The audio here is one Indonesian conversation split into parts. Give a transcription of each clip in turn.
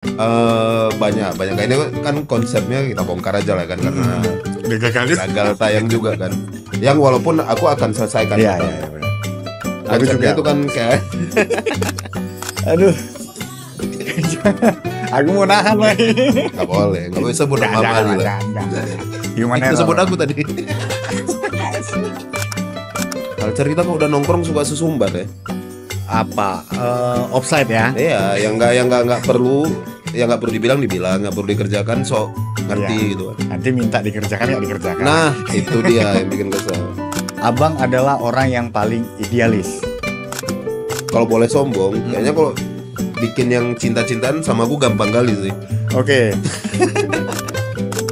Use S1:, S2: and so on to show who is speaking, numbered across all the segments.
S1: Banyak kayak ini kan konsepnya kita bongkar aja lah kan karena gagal tayang juga kan. Yang walaupun aku akan selesaikan.
S2: Iya benar. Aku
S1: Konsepnya
S2: juga.
S1: itu kan kayak
S2: Aduh. Aku mau nahan lagi.
S1: nggak boleh sebut nama Mali lah.
S2: Gimana
S1: Itu sebut aku tadi. Kalau cerita kok udah nongkrong suka sesumbar ya.
S2: Apa? Offside ya?
S1: Iya, yang nggak perlu, yang nggak perlu dibilang, nggak perlu dikerjakan, sok ngerti
S2: Iya.
S1: gitu kan.
S2: Nanti minta dikerjakan ya dikerjakan.
S1: Nah, itu dia yang bikin kesel.
S2: Abang adalah orang yang paling idealis.
S1: Kalau boleh sombong, kayaknya kalau bikin yang cinta-cintaan sama aku gampang kali sih.
S2: Oke.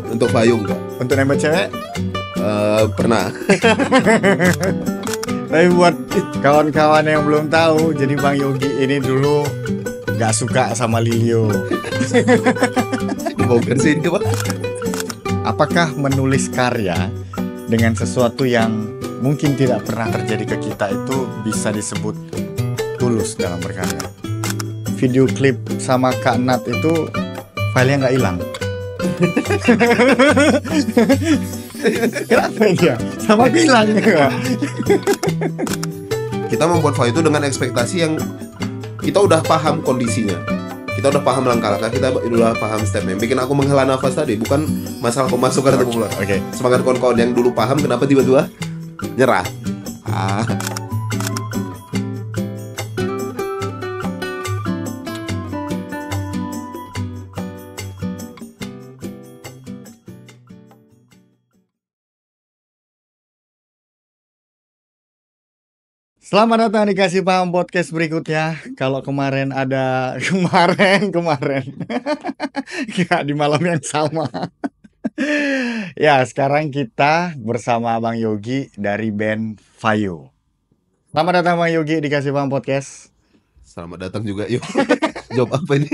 S1: Untuk Payung enggak?
S2: Untuk nembak cewek?
S1: Pernah.
S2: Tapi buat kawan-kawan yang belum tahu, jadi Bang Yogi ini dulu gak suka sama Lilio.
S1: Bongkar sih ini, Pak.
S2: Apakah menulis karya dengan sesuatu yang mungkin tidak pernah terjadi ke kita itu bisa disebut tulus dalam berkarya? Video klip sama Kak Nat itu filenya nggak hilang. Kenapa dia? Sama bilang ya.
S1: Kita membuat file itu dengan ekspektasi yang kita udah paham kondisinya. Kita udah paham langkah-langkah, kita udah paham stepnya. Yang bikin aku menghela nafas tadi bukan masalah pemasukan atau pemula.
S2: Oke.
S1: Semangat kawan-kawan yang dulu paham kenapa tiba-tiba nyerah.
S2: Selamat datang di Kasih Paham Podcast berikutnya. Kalau kemarin ada kemarin Nggak di malam yang sama. Ya, sekarang kita bersama Bang Yogi dari band Fayo. Selamat datang Bang Yogi di Kasih Paham Podcast.
S1: Selamat datang juga, yuk. Job apa ini?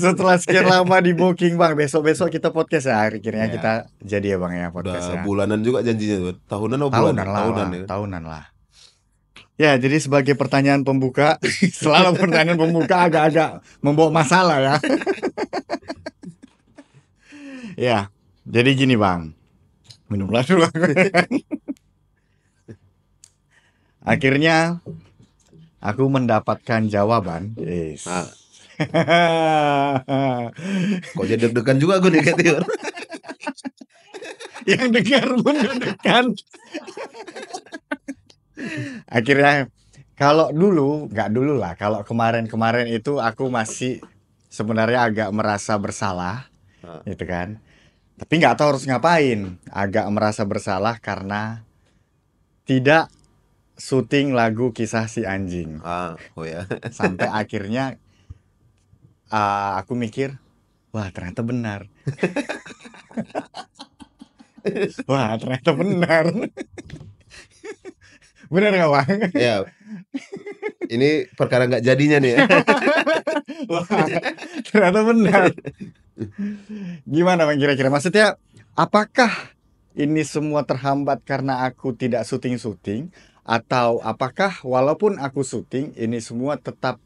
S2: Setelah sekian lama di booking Bang, besok-besok kita podcast ya. Akhirnya
S1: Ya.
S2: kita jadi ya Bang ya podcast
S1: Udah
S2: ya.
S1: bulanan juga janjinya tuh. Tahunan atau bulanan?
S2: Tahunan lah. Ya, jadi sebagai pertanyaan pembuka, selalu pertanyaan pembuka agak-agak membawa masalah ya. Ya, jadi gini Bang. Minumlah dulu. Akhirnya aku mendapatkan jawaban. Yes.
S1: Kok jadi deg-degan juga gue nih kayaknya.
S2: Yang dengar pun deg-degan. Akhirnya kalau dulu, nggak dulu lah. Kalau kemarin itu aku masih sebenarnya agak merasa bersalah, gitu kan. Tapi nggak tahu harus ngapain. Agak merasa bersalah karena tidak syuting lagu Kisah Si Anjing.
S1: Oh ya.
S2: Sampai akhirnya aku mikir, wah ternyata benar. Wah ternyata benar. Benar nggak Bang?
S1: Ya. Ini perkara nggak jadinya nih ya.
S2: Wah, ternyata benar. Gimana Bang kira-kira? Maksudnya apakah ini semua terhambat karena aku tidak syuting-syuting? Atau apakah walaupun aku syuting ini semua tetap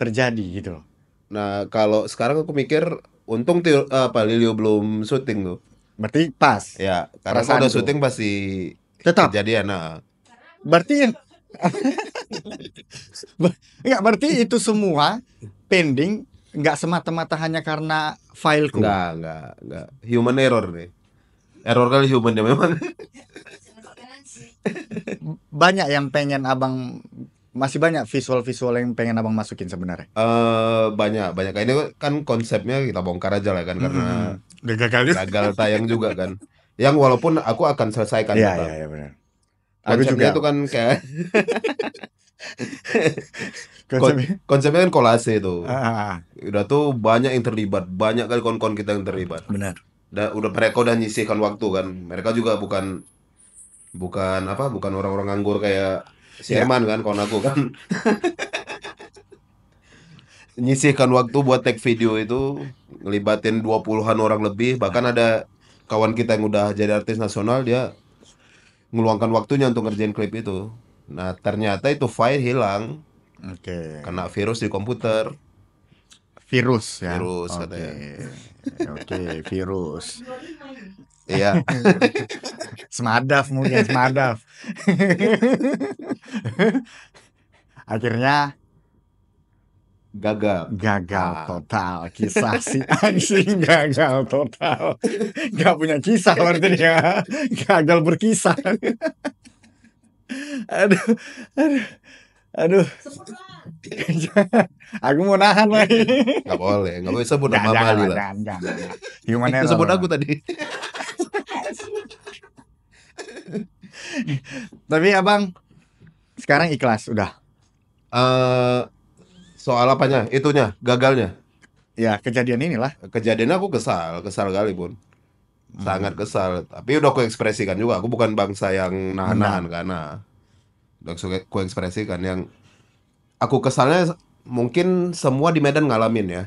S2: terjadi gitu loh?
S1: Nah, kalau sekarang aku mikir untung Lilio belum syuting tuh.
S2: Berarti pas.
S1: Ya, karena kalau udah syuting pasti
S2: tetap
S1: kejadian. Nah.
S2: Berarti enggak, berarti itu semua pending, enggak semata-mata hanya karena fileku.
S1: Enggak. Human error nih. Error kali human ya memang.
S2: Banyak yang pengen abang, masih banyak visual-visual yang pengen abang masukin sebenarnya.
S1: Banyak kayak ini kan konsepnya kita bongkar aja lah kan karena gagal tayang juga kan. Yang walaupun aku akan selesaikan.
S2: Iya benar.
S1: Konsepnya itu kan kayak konsepnya kan kolase itu. Udah tuh banyak yang terlibat, banyak kali kon-kon kita yang terlibat.
S2: Benar.
S1: Udah mereka udah nyisihkan waktu kan. Mereka juga bukan orang-orang nganggur kayak si Herman kan, kawan aku kan. Nyisihkan waktu buat take video itu, ngelibatin 20-an orang lebih, bahkan ada kawan kita yang udah jadi artis nasional, dia ngeluangkan waktunya untuk ngerjain klip itu. Nah, ternyata itu file hilang.
S2: Oke.
S1: Kena virus di komputer.
S2: Virus ya.
S1: Virus
S2: Oke.
S1: katanya.
S2: Oke, virus.
S1: Iya,
S2: Semadaf mungkin, semadaf. Akhirnya
S1: gagal.
S2: gagal
S1: Ah.
S2: total. Kisah si anjing gagal total. Gak punya kisah berarti dia. Gagal berkisah. Aduh, aduh, aduh. Aku mau nahan lagi.
S1: Nggak boleh sebut
S2: Jangan,
S1: nama
S2: jangan,
S1: Mali
S2: lah,
S1: lah.
S2: jangan. Human error.
S1: Sebut aku tadi.
S2: Tapi abang sekarang ikhlas udah.
S1: Soal apanya? Itunya, gagalnya.
S2: Ya kejadian inilah.
S1: Kejadiannya aku kesal kali pun. Sangat kesal. Tapi udah aku ekspresikan juga. Aku bukan bangsa yang nahan-nahan karena udah aku ekspresikan. Yang aku kesalnya mungkin semua di Medan ngalamin ya.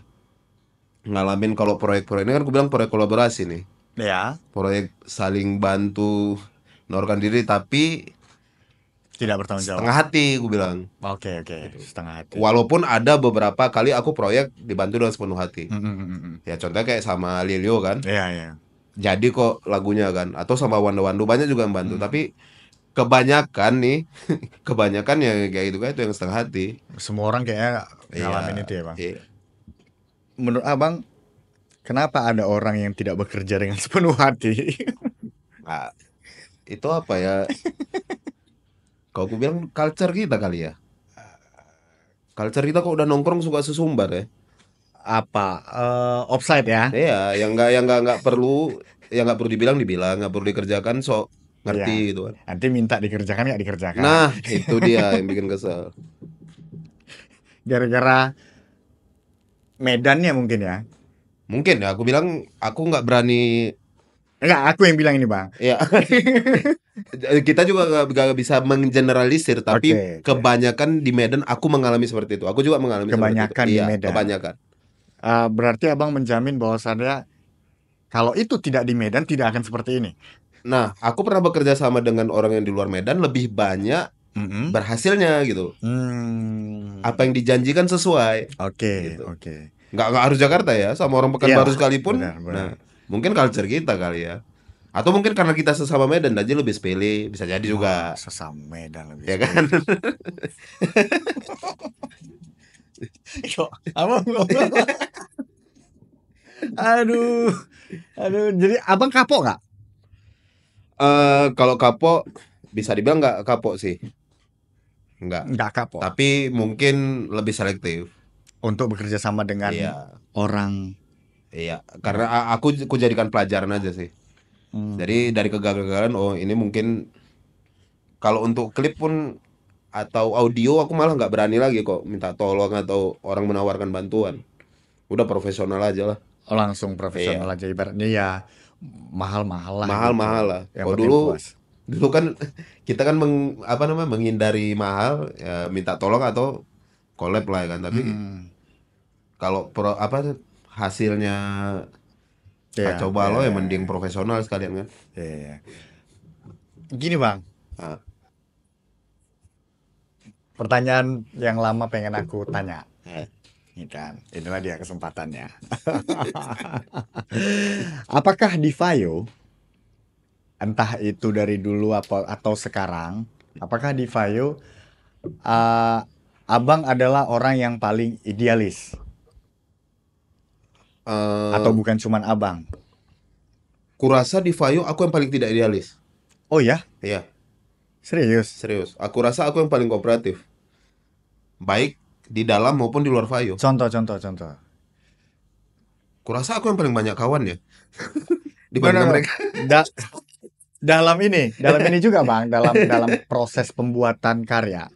S1: Ngalamin kalau proyek-proyek ini kan aku bilang proyek kolaborasi nih.
S2: Ya.
S1: Proyek saling bantu menawarkan diri tapi
S2: Tidak bertanggung jawab.
S1: setengah hati aku bilang.
S2: Oke, setengah hati.
S1: Walaupun ada beberapa kali aku proyek dibantu dengan sepenuh hati. Ya contohnya kayak sama Lilio kan.
S2: Iya.
S1: Jadi kok lagunya kan. Atau sama Wandu banyak juga yang bantu. Tapi kebanyakan nih, kebanyakan yang kayak gitu kan itu yang setengah hati.
S2: Semua orang kayaknya ngalamin itu ya bang.
S1: Iya.
S2: Menurut abang, kenapa ada orang yang tidak bekerja dengan sepenuh hati?
S1: Nah, itu apa ya? Kalau aku bilang culture kita kali ya. Culture kita kok udah nongkrong suka sesumbar ya.
S2: Apa? Offside ya?
S1: Iya, yang nggak perlu, yang nggak perlu dibilang, nggak perlu dikerjakan, so ngerti
S2: Iya.
S1: gitu kan.
S2: Nanti minta dikerjakan nggak dikerjakan.
S1: Nah, itu dia yang bikin kesel.
S2: Gara-gara medannya mungkin ya.
S1: Mungkin ya, aku bilang aku nggak berani.
S2: Enggak, aku yang bilang ini bang.
S1: Ya, kita juga nggak bisa menggeneralisir, tapi
S2: Oke.
S1: kebanyakan di Medan aku mengalami seperti itu. Aku juga mengalami
S2: Kebanyakan
S1: seperti itu.
S2: di
S1: Iya,
S2: Medan.
S1: kebanyakan.
S2: Berarti abang menjamin bahwasannya kalau itu tidak di Medan tidak akan seperti ini.
S1: Nah, aku pernah bekerja sama dengan orang yang di luar Medan lebih banyak berhasilnya gitu. Apa yang dijanjikan sesuai.
S2: Oke.
S1: Gitu. Nggak harus Jakarta ya, sama orang Pekanbaru sekalipun.
S2: Benar.
S1: Nah, mungkin culture kita kali ya. Atau mungkin karena kita sesama Medan aja lebih sepele, bisa jadi juga.
S2: Sesama Medan lebih.
S1: Ya kan?
S2: Abang aduh. Jadi abang kapok nggak?
S1: Kalau kapok bisa dibilang nggak kapok sih.
S2: Nggak kapok.
S1: Tapi mungkin lebih selektif.
S2: Untuk bekerja sama dengan orang.
S1: Iya, karena aku jadikan pelajaran aja sih. Jadi dari kegagalan, oh ini mungkin kalau untuk klip pun atau audio aku malah nggak berani lagi kok minta tolong atau orang menawarkan bantuan. Udah profesional aja lah.
S2: Oh, langsung profesional aja ibaratnya ya mahal-mahal lah.
S1: Mahal-mahal lah. Oh dulu kan kita kan menghindari mahal, ya, minta tolong atau collab lah kan. Tapi kalau hasilnya kacau balau ya mending profesional sekalian kan.
S2: Gini bang, pertanyaan yang lama pengen aku tanya. Ini kan, inilah dia kesempatannya. Apakah di Vaio, entah itu dari dulu atau sekarang, apakah di Vaio abang adalah orang yang paling idealis? Atau bukan cuman abang?
S1: Kurasa di Vaio aku yang paling tidak idealis.
S2: Oh ya?
S1: Iya.
S2: Serius?
S1: Aku rasa aku yang paling kooperatif. Baik di dalam maupun di luar Vaio.
S2: Contoh.
S1: Kurasa aku yang paling banyak kawan ya. Dibanding mereka.
S2: Dalam ini juga bang, dalam proses pembuatan karya.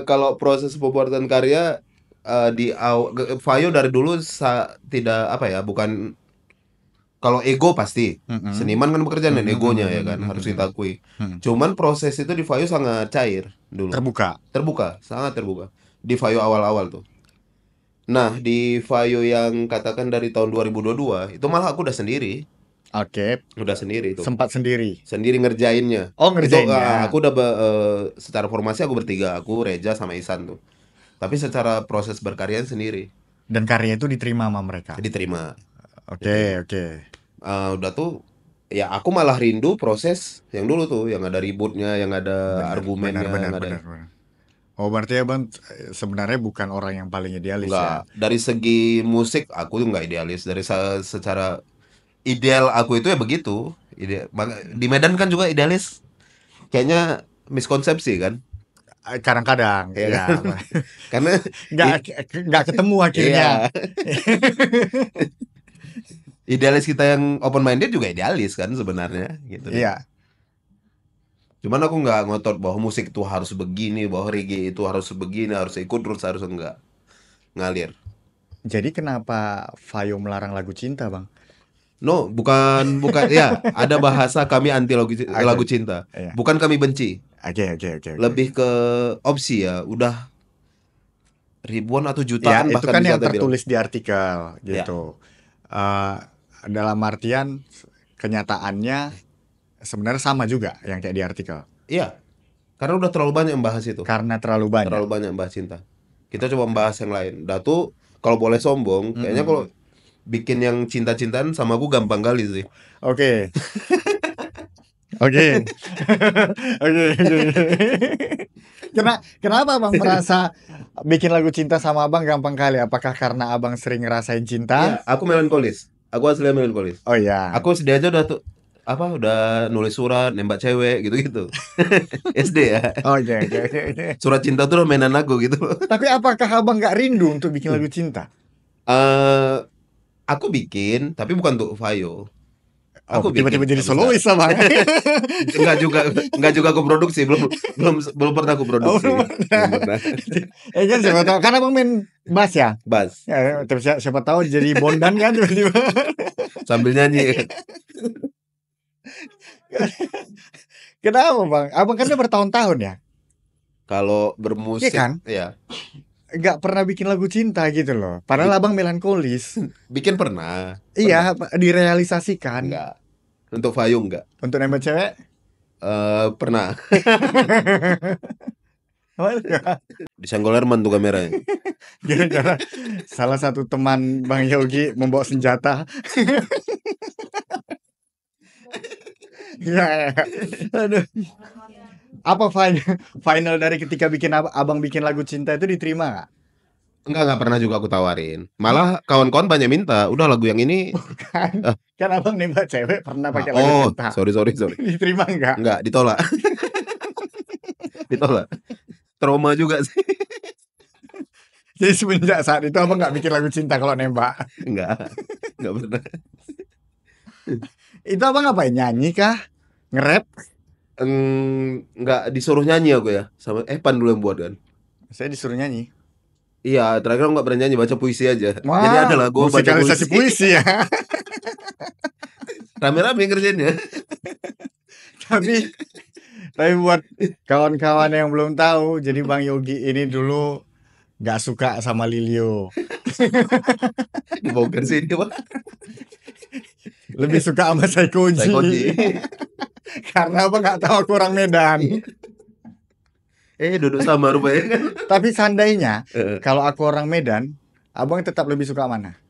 S1: Kalau proses pembuatan karya di Vaio dari dulu tidak bukan. Kalau ego pasti seniman kan bekerja dengan egonya ya kan, harus kita akui. Cuman proses itu di Vaio sangat cair dulu. Terbuka, sangat terbuka di Vaio awal-awal tuh. Nah di Vaio yang katakan dari tahun 2022 itu malah aku udah sendiri.
S2: Oke.
S1: Udah sendiri tuh.
S2: Sempat sendiri
S1: ngerjainnya.
S2: Oh ngerjainnya.
S1: Aku udah secara formasi aku bertiga, aku Reja sama Isan tuh. Tapi secara proses berkarya sendiri.
S2: Dan karya itu diterima sama mereka.
S1: diterima.
S2: Oke.
S1: Udah tuh ya aku malah rindu proses yang dulu tuh, yang ada ributnya, yang ada argumennya, yang ada.
S2: Benar. Oh, berarti abang sebenarnya bukan orang yang paling idealis ya?
S1: Enggak, dari segi musik aku tuh nggak idealis. Dari secara ideal aku itu ya begitu. Di Medan kan juga idealis. Kayaknya miskonsepsi kan?
S2: Kadang-kadang,
S1: Ya
S2: ya.
S1: kan? Karena
S2: nggak
S1: i-
S2: nggak ketemu akhirnya.
S1: iya, idealis kita yang open minded juga idealis kan sebenarnya gitu deh.
S2: Iya.
S1: Cuman aku nggak ngotot bahwa musik itu harus begini, bahwa reggae itu harus begini, harus ikut terus, harus enggak. Ngalir.
S2: Jadi kenapa Fayo melarang lagu cinta, Bang?
S1: No, bukan bukan ya, ada bahasa kami anti lagu
S2: Oke.
S1: cinta.
S2: Iya.
S1: Bukan kami benci.
S2: Oke.
S1: Lebih ke opsi ya, udah ribuan atau
S2: Ya,
S1: jutaan
S2: itu
S1: bahkan
S2: kan
S1: bisa
S2: yang
S1: kita bilang.
S2: tertulis di artikel
S1: Ya,
S2: gitu. Eh, dalam artian kenyataannya sebenarnya sama juga yang kayak di artikel.
S1: iya. Karena udah terlalu banyak yang bahas itu.
S2: Karena terlalu banyak.
S1: Terlalu banyak yang bahas cinta. Kita coba membahas yang lain. Dah tuh kalau boleh sombong, kayaknya kalau bikin yang cinta-cintaan sama aku gampang kali sih.
S2: Oke. Oke. Oke. Kenapa Abang merasa bikin lagu cinta sama Abang gampang kali? Apakah karena Abang sering ngerasain
S1: Iya,
S2: cinta?
S1: aku melankolis. Aku aslinya melankolis.
S2: Oh iya.
S1: Aku sedih aja udah tuh udah nulis surat nembak cewek gitu-gitu. SD ya.
S2: Oke.
S1: Surat cinta tuh udah mainan aku gitu.
S2: Tapi apakah Abang nggak rindu untuk bikin lagu cinta?
S1: eh aku bikin tapi bukan untuk Vayo.
S2: Oh,
S1: Aku
S2: tiba-tiba
S1: bikin
S2: jadi
S1: suatu saat.
S2: solois Abang.
S1: Enggak juga aku produksi, belum pernah aku
S2: Oh,
S1: produksi.
S2: belum pernah.
S1: Belum pernah.
S2: Kan siapa tahu karena Abang main bass ya.
S1: Bas,
S2: Ya, terus siapa tahu jadi bondan kan tiba-tiba.
S1: sambil nyanyi.
S2: Kenapa Bang? Abang kan udah bertahun-tahun ya.
S1: Kalau
S2: Iya
S1: bermusik
S2: kan?
S1: ya,
S2: Nggak pernah bikin lagu cinta gitu loh. Padahal Abang melankolis.
S1: bikin pernah.
S2: Iya, direalisasikan.
S1: Enggak. Untuk Vayo enggak.
S2: Untuk nembak cewek?
S1: Pernah.
S2: Mana?
S1: Di Sanggolherman tuh kameranya.
S2: Gara-gara salah satu teman Bang Yogi membawa senjata. Ya. Aduh. Apa final dari ketika bikin Abang bikin lagu cinta itu diterima nggak?
S1: Enggak pernah juga aku tawarin. Malah kawan-kawan banyak minta, udah lagu yang ini.
S2: Kan,
S1: Ah,
S2: kan Abang nembak cewek pernah pakai lagu
S1: oh,
S2: cinta.
S1: sorry.
S2: Diterima nggak?
S1: Enggak, ditolak. Ditolak. Trauma juga sih.
S2: Jadi semenjak saat itu Abang nggak bikin lagu cinta kalau nembak.
S1: Enggak pernah.
S2: Itu Abang ngapain? Nyanyi kah? Nge-rap?
S1: Enggak disuruh nyanyi aku ya. Sama Evan dulu yang buat kan.
S2: Saya disuruh nyanyi.
S1: Iya, terakhir aku nggak pernah nyanyi, baca puisi aja. Jadi
S2: Wah,
S1: ada lagu baca
S2: musikalisasi puisi ya.
S1: Rame-rame ngerjainnya.
S2: tapi tapi buat kawan-kawan yang belum tahu, jadi Bang Yogi ini dulu nggak suka sama Lilio,
S1: Dibongkar sih dia, Pak.
S2: lebih suka sama Saikoji.
S1: Saikoji.
S2: Karena apa nggak tahu aku orang Medan.
S1: Duduk sama rupanya kan.
S2: Tapi seandainya
S1: Eh,
S2: kalau aku orang Medan, Abang tetap lebih suka mana?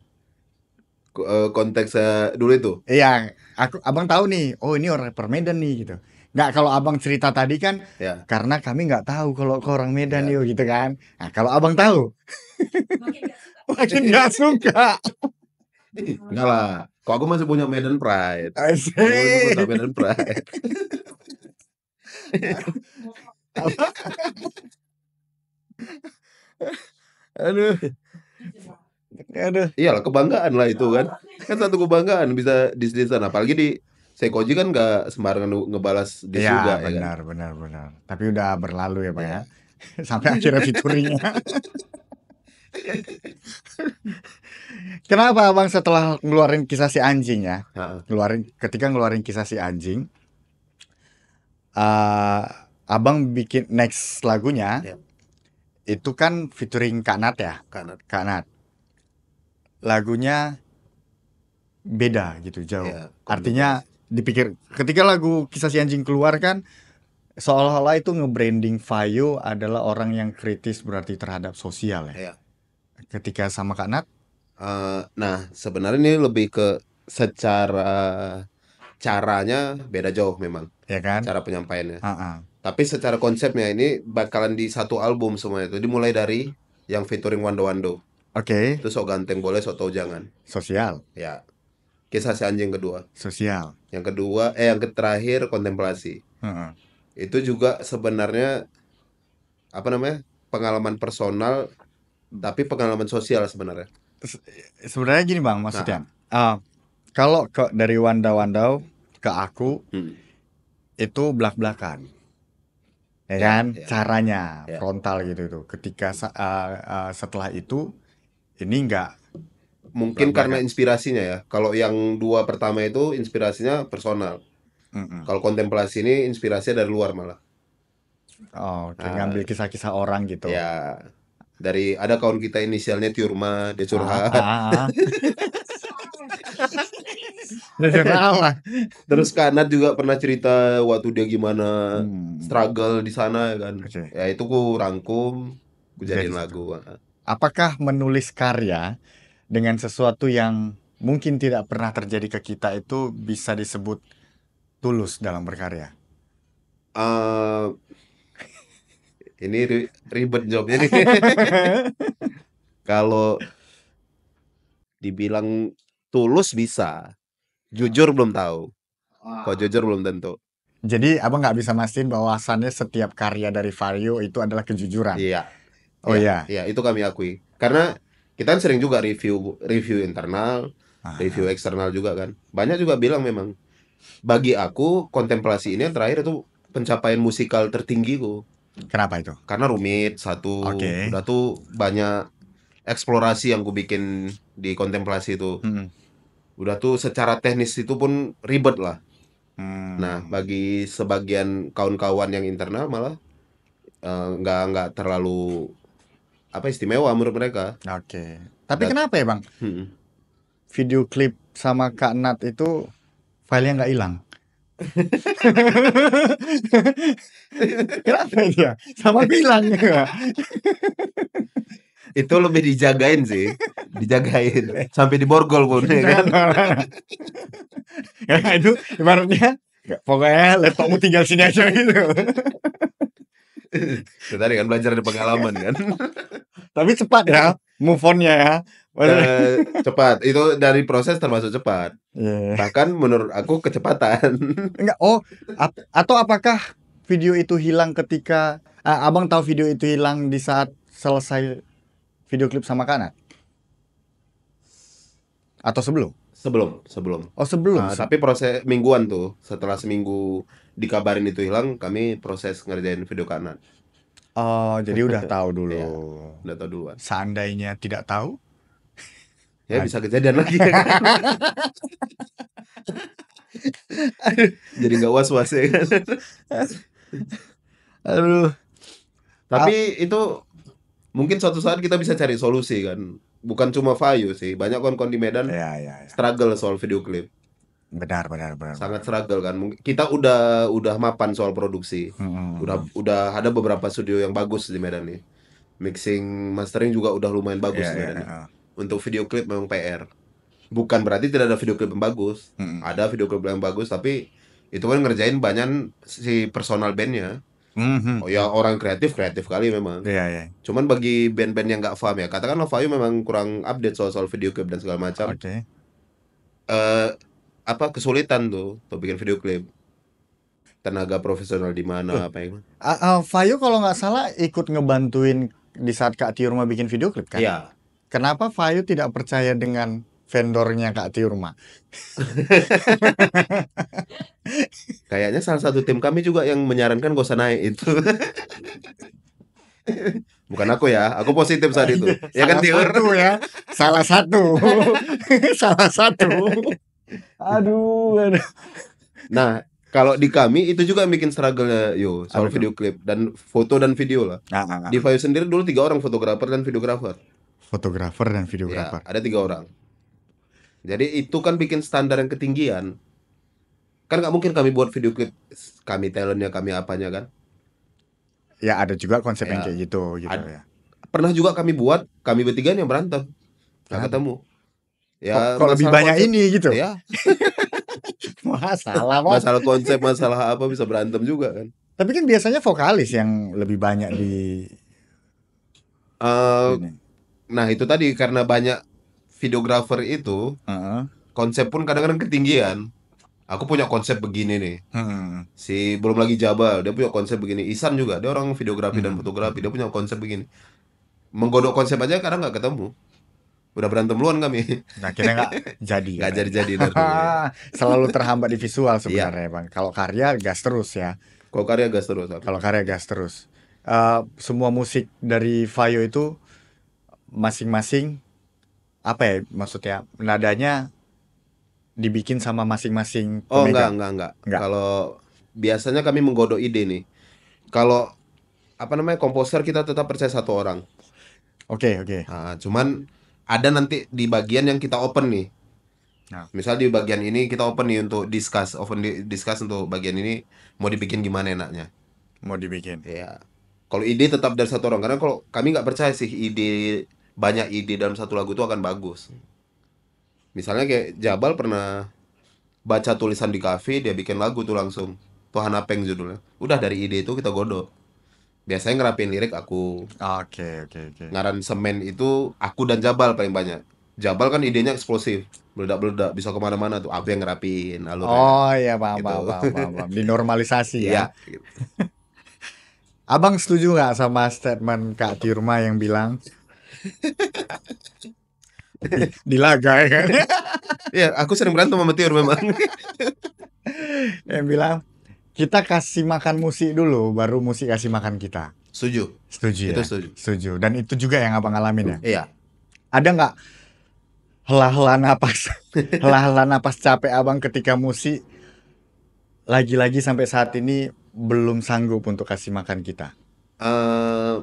S1: Konteksnya dulu itu.
S2: Iya, Abang tahu nih, oh ini orang rapper Medan nih gitu. Nggak, kalau Abang cerita tadi kan
S1: Ya.
S2: karena kami nggak tahu kalau kau orang Medan
S1: Ya.
S2: yuk gitu kan. Nah, kalau Abang tahu, makin nggak suka.
S1: Enggak lah. Kok aku masih punya Medan Pride.
S2: Asik.
S1: Aku masih punya Medan Pride.
S2: Aduh, aduh.
S1: Iyalah kebanggaan lah itu kan. Kan satu kebanggaan bisa dis-disan. Apalagi di Sekoji kan nggak sembarangan ngebalas dis
S2: Iya,
S1: juga ya kan.
S2: benar. Tapi udah berlalu ya Pak ya. Sampai akhirnya featuringnya. Kenapa Abang setelah ngeluarin kisah si anjing ya?
S1: Ha,
S2: Ketika ngeluarin kisah si anjing, eh Abang bikin next lagunya
S1: Ya.
S2: itu kan featuring Kak Nat ya,
S1: Karena
S2: Kak Nat. Lagunya beda gitu jauh.
S1: ya,
S2: Artinya dipikir ketika lagu kisah si anjing keluar kan seolah-olah itu nge-branding Vayo adalah orang yang kritis berarti terhadap sosial ya.
S1: ya.
S2: ketika sama Kak Nat?
S1: Nah, sebenarnya ini lebih ke secara caranya beda jauh memang,
S2: Ya kan?
S1: cara penyampaiannya.
S2: Ah,
S1: Tapi secara konsepnya ini bakalan di satu album semua itu. Dimulai dari yang featuring Wando Wando.
S2: oke.
S1: Itu Sok Ganteng Boleh Sok Tahu Jangan.
S2: Sosial,
S1: Ya, Kisah Si Anjing kedua.
S2: sosial.
S1: Yang terakhir Kontemplasi.
S2: Heeh.
S1: Itu juga sebenarnya apa namanya? Pengalaman personal tapi pengalaman sosial sebenarnya.
S2: Sebenarnya gini Bang,
S1: Nah,
S2: maksudnya, kalau dari Wanda-Wandau ke aku
S1: hmm,
S2: itu belak-belakan, ya
S1: ya,
S2: kan?
S1: ya,
S2: Caranya
S1: ya.
S2: frontal gitu itu. Ketika setelah itu ini enggak
S1: Mungkin karena
S2: belak-belakan.
S1: inspirasinya ya. Kalau yang dua pertama itu inspirasinya personal.
S2: Mm-mm.
S1: Kalau kontemplasi ini inspirasinya dari luar malah.
S2: Oh, oke,
S1: Nah,
S2: ngambil kisah-kisah orang gitu.
S1: ya dari ada kawan kita inisialnya Tiurma, dia
S2: Ah,
S1: curhat.
S2: ah, ah. Dari apa?
S1: Terus Kanat juga pernah cerita waktu dia gimana
S2: Hmm,
S1: struggle di sana ya kan.
S2: oke.
S1: Ya itu ku rangkum, ku
S2: Jadi
S1: jadiin
S2: satu.
S1: lagu.
S2: Apakah menulis karya dengan sesuatu yang mungkin tidak pernah terjadi ke kita itu bisa disebut tulus dalam berkarya?
S1: eh ini ribet jawabnya nih. Kalau dibilang tulus bisa, jujur belum tahu. Kalau jujur belum tentu.
S2: Jadi abang nggak bisa mastiin bahwasannya setiap karya dari Vario itu adalah kejujuran.
S1: Iya,
S2: Oh
S1: iya,
S2: iya.
S1: iya, itu kami akui. Karena kita kan sering juga review review internal, review
S2: Ah,
S1: eksternal juga kan. Banyak juga bilang memang bagi aku kontemplasi ini yang terakhir itu pencapaian musikal tertinggiku.
S2: kenapa itu?
S1: Karena rumit satu,
S2: Oke.
S1: udah tuh banyak eksplorasi yang ku bikin di kontemplasi itu.
S2: Hmm.
S1: Udah tuh secara teknis itu pun ribet lah. Nah,
S2: Hmm.
S1: bagi sebagian kawan-kawan yang internal malah nggak terlalu apa istimewa menurut mereka.
S2: Oke. Tapi
S1: Dat,
S2: kenapa ya bang?
S1: hmm.
S2: Video klip sama Kak Nat itu filenya nggak hilang? Kenapa dia? Sama bilang ya.
S1: Itu lebih dijagain sih, dijagain sampai diborgol pun ya kan.
S2: Ya itu ibaratnya pokoknya laptopmu tinggal sini aja gitu.
S1: Itu tadi kan belajar dari pengalaman kan.
S2: Tapi cepat ya move on-nya ya. Maksudnya,
S1: Cepat, itu dari proses termasuk cepat.
S2: iya.
S1: Bahkan menurut aku kecepatan.
S2: Enggak, oh, atau apakah video itu hilang ketika abang tahu video itu hilang di saat selesai video klip sama Kanat? Atau sebelum?
S1: Sebelum, sebelum.
S2: Oh, sebelum.
S1: Tapi proses mingguan tuh, setelah seminggu dikabarin itu hilang, kami proses ngerjain video kanan.
S2: Oh, jadi udah tahu dulu.
S1: Ya, udah tau duluan.
S2: Seandainya tidak tahu,
S1: Ya
S2: ah,
S1: bisa kejadian lagi ya kan. Jadi nggak was-was ya kan.
S2: aduh.
S1: Tapi itu mungkin suatu saat kita bisa cari solusi kan. Bukan cuma Vayu sih, banyak kawan-kawan di Medan
S2: Ya, ya, ya.
S1: struggle soal video klip.
S2: Benar, benar, benar,
S1: Sangat
S2: benar.
S1: struggle kan. Kita udah mapan soal produksi. Udah ada beberapa studio yang bagus di Medan nih. Mixing, mastering juga udah lumayan bagus
S2: Ya,
S1: di
S2: ya,
S1: Medan nih.
S2: ya.
S1: Untuk video klip memang PR. Bukan berarti tidak ada video klip yang bagus.
S2: Mm-mm.
S1: Ada video klip yang bagus, tapi itu kan ngerjain banyak si personal bandnya.
S2: Mhm.
S1: Oh ya orang kreatif kreatif kali memang.
S2: Iya, iya.
S1: Cuman bagi band-band yang nggak paham ya, katakanlah Vayu memang kurang update soal soal video klip dan segala macam.
S2: Oke.
S1: Eh apa kesulitan tuh untuk bikin video klip? Tenaga profesional di
S2: Loh,
S1: mana apa yang?
S2: Vayu kalau nggak salah ikut ngebantuin di saat Kak Tiurma bikin video klip kan?
S1: Iya.
S2: Kenapa Vayu tidak percaya dengan vendornya Kak Tiurma?
S1: Kayaknya salah satu tim kami juga yang menyarankan gak usah naik itu. Bukan aku ya, aku positif saat itu. Ya kan
S2: Salah
S1: Tiur?
S2: satu ya, salah satu, salah satu. Aduh, aduh.
S1: Nah, kalau di kami itu juga yang bikin struggle-nya yo
S2: Apa
S1: soal
S2: tuh?
S1: video klip dan foto dan video lah. Di Vayu sendiri dulu 3 orang fotografer dan videografer.
S2: Fotografer dan
S1: Ya,
S2: videografer.
S1: ada 3 orang. Jadi itu kan bikin standar yang ketinggian. Kan nggak mungkin kami buat video klip, kami talentnya, kami apanya kan.
S2: Ya ada juga konsep yang
S1: Ya,
S2: kayak gitu
S1: ad-
S2: ya.
S1: pernah juga kami buat, kami bertiga nih yang berantem, nggak
S2: Kenapa?
S1: ketemu.
S2: Kok
S1: Ya
S2: kok lebih
S1: masalah
S2: banyak
S1: konsep,
S2: ini gitu?
S1: ya
S2: Masalah, Mas.
S1: masalah konsep, masalah apa bisa berantem juga kan.
S2: Tapi kan biasanya vokalis yang lebih banyak di
S1: Eh,
S2: ini.
S1: nah itu tadi karena banyak videografer itu,
S2: Heeh.
S1: konsep pun kadang-kadang ketinggian. Aku punya konsep begini nih.
S2: Hmm.
S1: Si belum lagi Jabal, dia punya konsep begini. Isan juga, dia orang videografi dan
S2: Hmm.
S1: fotografi, dia punya konsep begini. Menggodok konsep aja kadang nggak ketemu. Udah berantem duluan kami.
S2: Nah, akhirnya nggak jadi
S1: Nggak
S2: katanya.
S1: jadi-jadi dari dulu ya.
S2: Selalu terhambat di visual
S1: Iya,
S2: sebenarnya, Bang. Kalau karya gas terus ya.
S1: kalau karya gas terus aku.
S2: Kalau karya gas terus. Semua musik dari Vayo itu masing-masing apa ya maksudnya nadanya dibikin sama masing-masing
S1: Oh
S2: pemegang.
S1: enggak.
S2: Enggak.
S1: Kalau biasanya kami menggodok ide nih. Kalau apa namanya komposer kita tetap percaya satu orang.
S2: Oke, oke.
S1: Nah, cuman ada nanti di bagian yang kita open nih.
S2: Nah,
S1: Misal di bagian ini kita open nih untuk discuss, discuss untuk bagian ini mau dibikin gimana enaknya.
S2: mau dibikin.
S1: Ya. Kalau ide tetap dari satu orang karena kalau kami nggak percaya sih ide banyak ide dalam satu lagu itu akan bagus. Misalnya kayak Jabal pernah baca tulisan di kafe dia bikin lagu tuh langsung. Tuhan Apeng judulnya. Udah dari ide itu kita godok. Biasanya ngerapin lirik aku.
S2: Oke, oke, oke.
S1: Ngaransemen itu aku dan Jabal paling banyak. Jabal kan idenya eksplosif, meledak-meledak, bisa kemana-mana tuh. Aku yang ngerapin alurnya,
S2: Oh iya, paham,
S1: gitu.
S2: paham, paham, paham, paham. Dinormalisasi ya.
S1: Iya, gitu.
S2: Abang setuju nggak sama statement Kak Tirma yang bilang di laga ya kan?
S1: Iya, aku sering berantem sama Tiur memang.
S2: Yang bilang kita kasih makan musik dulu, baru musik kasih makan kita.
S1: Setuju,
S2: Setuju
S1: itu
S2: ya?
S1: setuju.
S2: Setuju. Dan itu juga yang abang alamin ya?
S1: Iya.
S2: Ada nggak hela-hela napas, hela-hela napas capek abang ketika musik lagi-lagi sampai saat ini belum sanggup untuk kasih makan kita?
S1: eh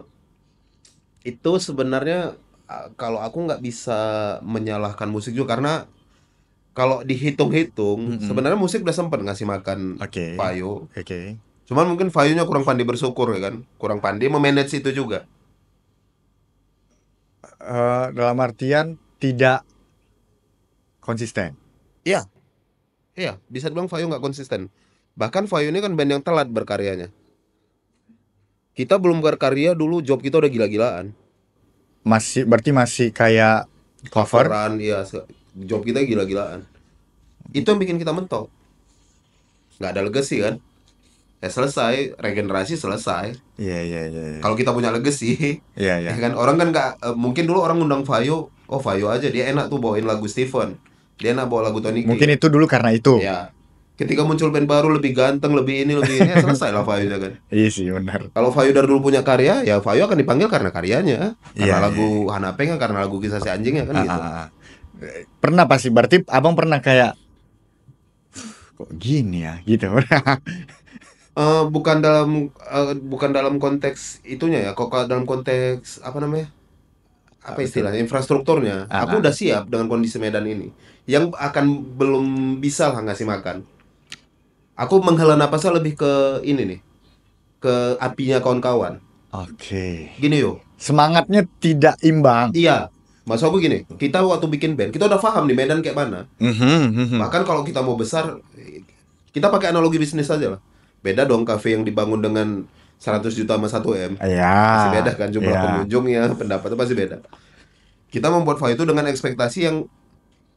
S1: itu sebenarnya kalau aku nggak bisa menyalahkan musik juga karena kalau dihitung-hitung
S2: Mm-mm.
S1: sebenarnya musik udah sempat ngasih makan
S2: Oke,
S1: Vayo.
S2: oke.
S1: Cuman mungkin Vayonya kurang pandai bersyukur ya kan, kurang pandai memanage itu juga.
S2: Dalam artian tidak konsisten.
S1: Iya, iya, bisa dibilang Vayo nggak konsisten. Bahkan Vayo ini kan band yang telat berkaryanya. Kita belum berkarya dulu, job kita udah gila-gilaan.
S2: Berarti masih kayak cover.
S1: Coveran, iya, job kita gila-gilaan. Itu yang bikin kita mentok. Nggak ada legacy kan? Ya selesai, regenerasi selesai.
S2: Iya, iya, iya, iya.
S1: Kalau kita punya legacy,
S2: Iya, iya.
S1: ya kan orang kan nggak mungkin dulu orang ngundang Vayo, oh Vayo aja dia enak tuh bawain lagu Steven, dia enak bawa lagu Tony
S2: Mungkin
S1: Cliff.
S2: itu dulu karena itu.
S1: Ya, ketika muncul band baru lebih ganteng, lebih ini, ya selesai lah Vayo kan.
S2: Iya sih, benar.
S1: Kalau Vayo dari dulu punya karya, ya Vayo akan dipanggil karena karyanya,
S2: Iya,
S1: karena
S2: iya,
S1: lagu
S2: iya.
S1: Hanapeng, karena lagu Kisah Si Anjing ya kan
S2: Ah,
S1: gitu.
S2: ah, ah. Pernah pasti, berarti abang pernah kayak kok gini ya, gitu.
S1: Bukan dalam konteks itunya ya, kok dalam konteks apa namanya? Apa istilahnya? Infrastrukturnya.
S2: Ah,
S1: Aku
S2: ah.
S1: udah siap dengan kondisi Medan ini. Yang akan belum bisa lah ngasih makan. Aku menghela napasnya lebih ke ini nih, ke apinya kawan-kawan.
S2: Oke.
S1: Gini yo.
S2: Semangatnya tidak imbang.
S1: Iya. Maksud aku gini, kita waktu bikin band, kita udah paham nih Medan kayak mana.
S2: Mhm, mhm.
S1: Bahkan kalau kita mau besar, kita pakai analogi bisnis aja lah. Beda dong kafe yang dibangun dengan 100 juta sama 1 M.
S2: Ya,
S1: Pasti beda kan jumlah
S2: ya.
S1: pengunjungnya, pendapatnya pasti beda. Kita membuat file itu dengan ekspektasi yang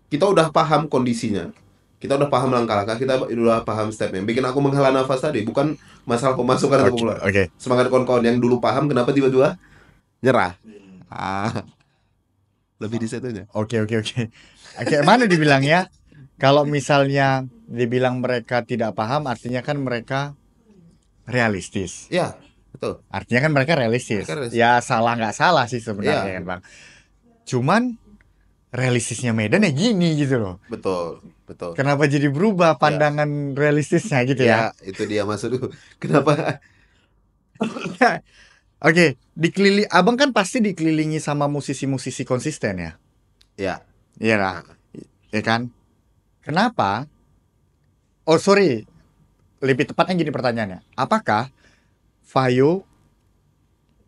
S1: kita udah paham kondisinya. Kita udah paham langkah-langkah, kita udah paham stepnya. Bikin aku menghela nafas tadi, bukan masalah pemasukan atau
S2: Oke,
S1: pengeluaran.
S2: oke.
S1: Semangat kawan-kawan yang dulu paham, kenapa tiba-tiba nyerah? Ah, lebih di situnya.
S2: Oke, oke, oke. Kayak mana dibilangnya? Kalau misalnya dibilang mereka tidak paham, artinya kan mereka realistis.
S1: Ya, betul.
S2: Artinya kan mereka realistis.
S1: Mereka realistis.
S2: Ya salah nggak salah sih sebenarnya
S1: Iya.
S2: kan Bang. Cuman realistisnya Medan ya gini gitu loh.
S1: Betul, betul.
S2: Kenapa jadi berubah pandangan realistisnya gitu ya?
S1: Ya, itu dia maksudku. Kenapa?
S2: Oke, abang kan pasti dikelilingi sama musisi-musisi konsisten ya.
S1: Ya,
S2: Iya lah. Ya kan? Kenapa? Oh sorry, lebih tepatnya gini pertanyaannya. Apakah Vayo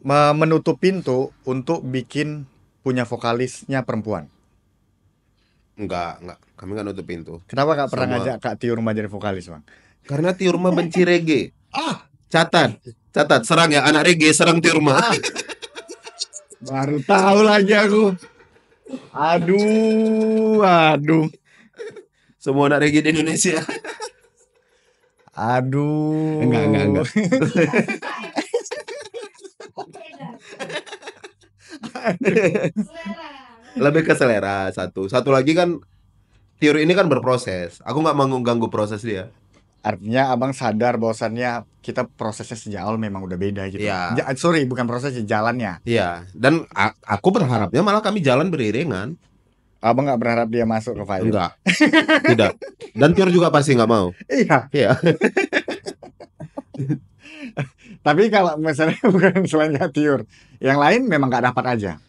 S2: menutup pintu untuk bikin punya vokalisnya perempuan.
S1: Enggak. Kami nggak nutup pintu.
S2: Kenapa nggak pernah
S1: Semua
S2: ngajak Kak Tiur jadi vokalis, Bang?
S1: karena Tiurma benci reggae. Catat, serang ya anak reggae, serang Tiurma.
S2: Baru tahu lagi aku. Aduh.
S1: Semua anak reggae di Indonesia.
S2: Aduh.
S1: Enggak. Lebih ke selera satu. Satu lagi kan Tiur ini kan berproses. Aku nggak mau ganggu proses dia.
S2: Artinya abang sadar bahwasannya kita prosesnya sejak awal memang udah beda gitu.
S1: Iya.
S2: Sorry, bukan prosesnya, jalannya.
S1: Iya. Dan aku berharapnya malah kami jalan beriringan.
S2: Abang nggak berharap dia masuk ke Fayu?
S1: Enggak. Tidak. Dan Tiur juga pasti nggak mau.
S2: Iya. Tapi kalau misalnya bukan selain Kak Tiur, yang lain memang nggak dapat aja.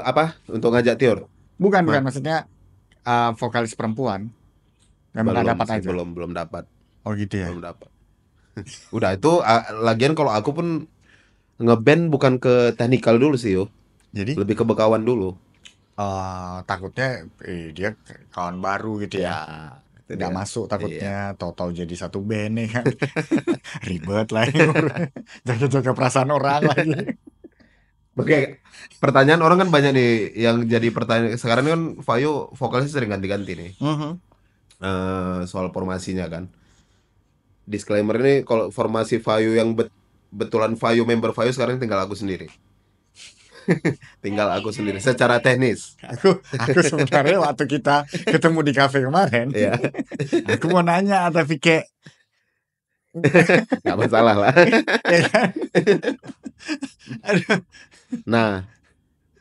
S1: Apa? Untuk ngajak Tiur?
S2: Bukan maksudnya vokalis perempuan memang nggak dapat aja.
S1: Belum dapat.
S2: Oh gitu ya.
S1: Belum dapat. Udah itu lagian kalau aku pun ngeband bukan ke technical dulu sih yo.
S2: Jadi
S1: Lebih ke bekawan dulu.
S2: takutnya dia kawan baru gitu ya.
S1: Itu
S2: Nggak
S1: dia.
S2: masuk
S1: Iya.
S2: takutnya, tahu-tahu jadi satu band nih kan. Ribet lah. Jaga-jaga perasaan orang lagi.
S1: Oke, pertanyaan orang kan banyak nih yang jadi pertanyaan sekarang kan Fayo vokalisnya sering ganti-ganti nih. Soal formasinya kan. Disclaimer ini kalau formasi Fayo yang betulan Fayo member Fayo sekarang tinggal aku sendiri. Tinggal aku sendiri secara teknis.
S2: Aku sebenarnya waktu kita ketemu di kafe kemarin,
S1: Iya.
S2: aku mau nanya tapi kayak
S1: Nggak masalah lah.
S2: ya kan? Aduh.
S1: Nah,